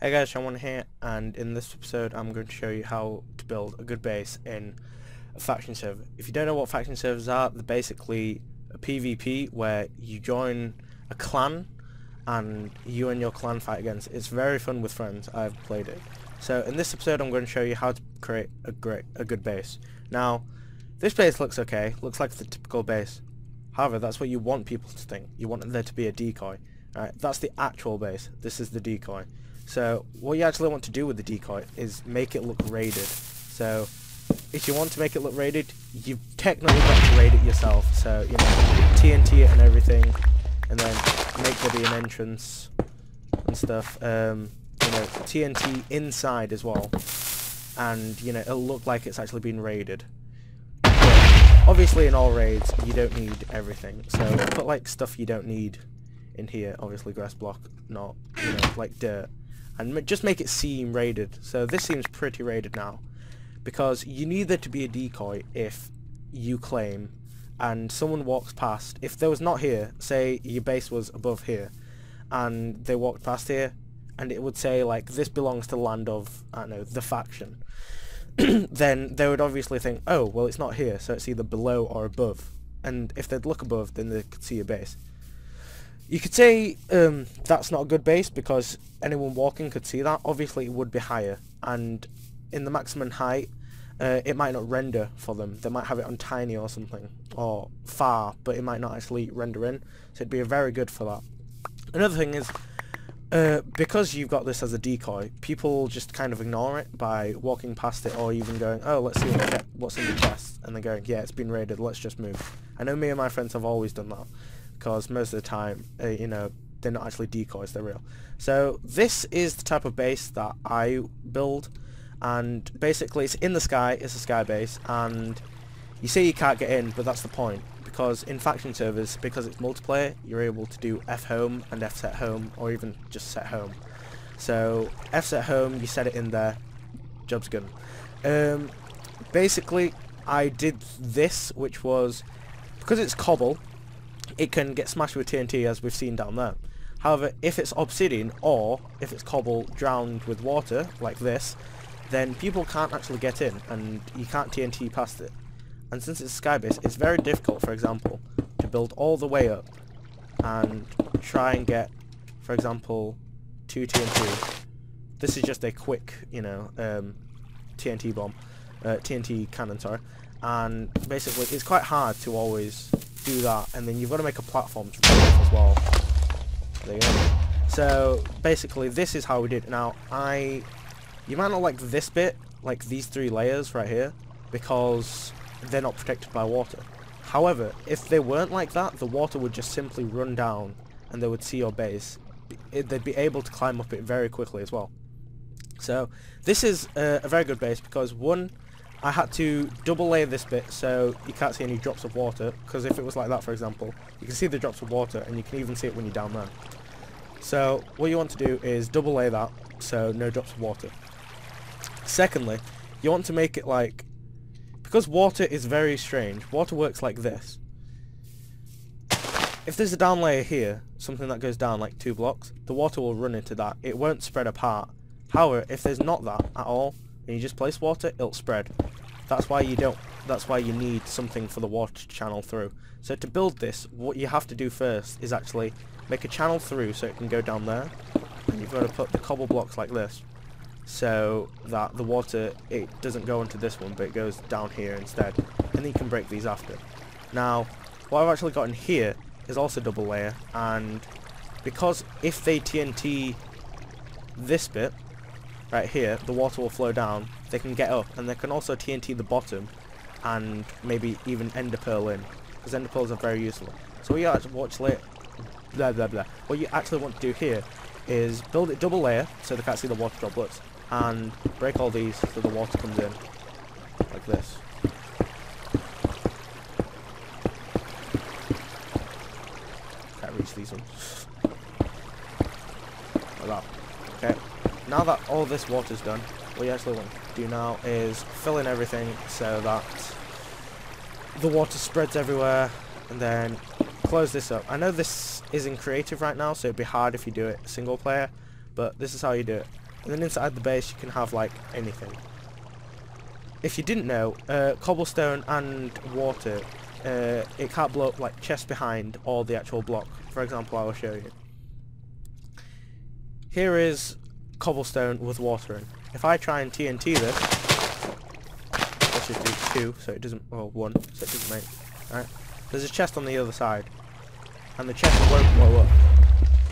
Hey guys, Ep.1 here, and in this episode I'm going to show you how to build a good base in a faction server. If you don't know what faction servers are, they're basically a PvP where you join a clan and you and your clan fight against. It's very fun with friends. I've played it. So in this episode I'm going to show you how to create a good base. Now, this base looks okay, looks like the typical base. However, that's what you want people to think. You want there to be a decoy. Alright, that's the actual base. This is the decoy. So what you actually want to do with the decoy is make it look raided. So if you want to make it look raided, you've technically got to raid it yourself. So, you know, TNT it and everything, and then make there be an entrance and stuff. You know, TNT inside as well, and you know, it'll look like it's actually been raided. But obviously in all raids you don't need everything, so put like stuff you don't need in here. Obviously grass block, not, you know, like dirt. And just make it seem raided. So this seems pretty raided now, because you need there to be a decoy if you claim and someone walks past. If there was not here, say your base was above here and they walked past here, and it would say like, this belongs to the land of, I don't know, the faction, then they would obviously think, oh well, it's not here, so it's either below or above. And if they'd look above, then they could see your base. You could say that's not a good base because anyone walking could see that. Obviously it would be higher, and in the maximum height it might not render for them. They might have it on tiny or something, or far, but it might not actually render in, so it'd be very good for that. Another thing is, because you've got this as a decoy, people just kind of ignore it by walking past it, or even going, oh, let's see what's in the chest, and they're going, yeah, it's been raided, let's just move. I know me and my friends have always done that, because most of the time, you know, they're not actually decoys, they're real. So this is the type of base that I build, and basically it's in the sky, it's a sky base, and you say you can't get in, but that's the point, because in faction servers, because it's multiplayer, you're able to do F home and F set home, or even just set home. So F set home, you set it in there, job's good. Basically I did this, which was, because it's cobble, it can get smashed with TNT, as we've seen down there. However, if it's obsidian, or if it's cobble drowned with water, like this, then people can't actually get in, and you can't TNT past it. And since it's sky base, it's very difficult, for example, to build all the way up and try and get, for example, 2 TNT. This is just a quick, you know, TNT bomb, TNT cannon, sorry. And basically, it's quite hard to always do that, and then you've got to make a platform to run off as well. There you go. So basically this is how we did it. Now you might not like this bit, like these 3 layers right here, because they're not protected by water. However, if they weren't like that, the water would just simply run down and they would see your base. They'd be able to climb up it very quickly as well. So this is a very good base, because one, I had to double layer this bit so you can't see any drops of water, because if it was like that, for example, you can see the drops of water, and you can even see it when you're down there. So what you want to do is double layer that, so no drops of water. Secondly, you want to make it like, because water is very strange, water works like this. If there's a down layer here, something that goes down like 2 blocks, the water will run into that. It won't spread apart. However, if there's not that at all, and you just place water, it'll spread. That's why you need something for the water to channel through. So to build this, what you have to do first is actually make a channel through so it can go down there. And you've got to put the cobble blocks like this, so that the water, it doesn't go into this one, but it goes down here instead. And then you can break these after. Now, what I've actually got in here is also double layer, and because if they TNT this bit right here, the water will flow down, they can get up, and they can also TNT the bottom, and maybe even ender pearl in, because ender pearls are very useful. So what you actually what you actually want to do here is build it double layer so they can't see the water droplets, and break all these so the water comes in like this. Can't reach these ones. Like that. Okay. Now that all this water's done, what you actually want to do now is fill in everything so that the water spreads everywhere, and then close this up. I know this is in creative right now, so it'd be hard if you do it single player, but this is how you do it. And then inside the base you can have like anything. If you didn't know, cobblestone and water, it can't blow up like chests behind or the actual block. For example, I will show you. Here is cobblestone with water in. If I try and TNT this, let's just do 2 so it doesn't, well 1 so it doesn't make, alright. There's a chest on the other side, and the chest won't blow up.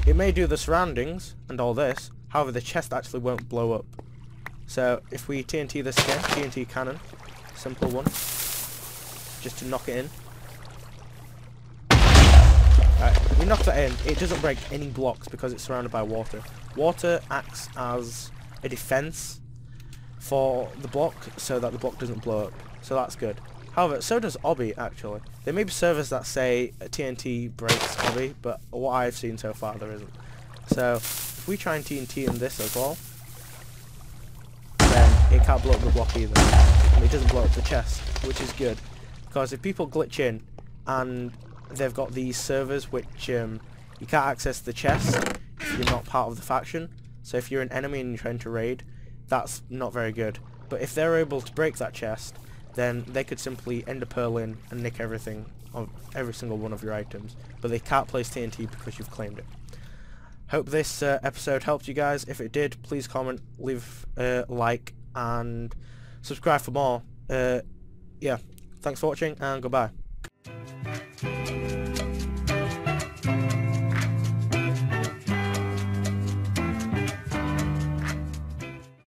It may do the surroundings and all this, however the chest actually won't blow up. So if we TNT this again, TNT cannon, simple one, just to knock it in. Alright, we knock that in, it doesn't break any blocks because it's surrounded by water. Water acts as a defense for the block so that the block doesn't blow up, so that's good. However, so does obby actually. There may be servers that say TNT breaks obby, but what I've seen so far there isn't. So if we try and TNT in this as well, then it can't blow up the block either, and it doesn't blow up the chest, which is good, because if people glitch in and they've got these servers which you can't access the chest if you're not part of the faction. So if you're an enemy and you're trying to raid, that's not very good. But if they're able to break that chest, then they could simply ender pearl in and nick everything of every single one of your items. But they can't place TNT because you've claimed it. Hope this episode helped you guys. If it did, please comment, leave a like, and subscribe for more. Yeah, thanks for watching, and goodbye.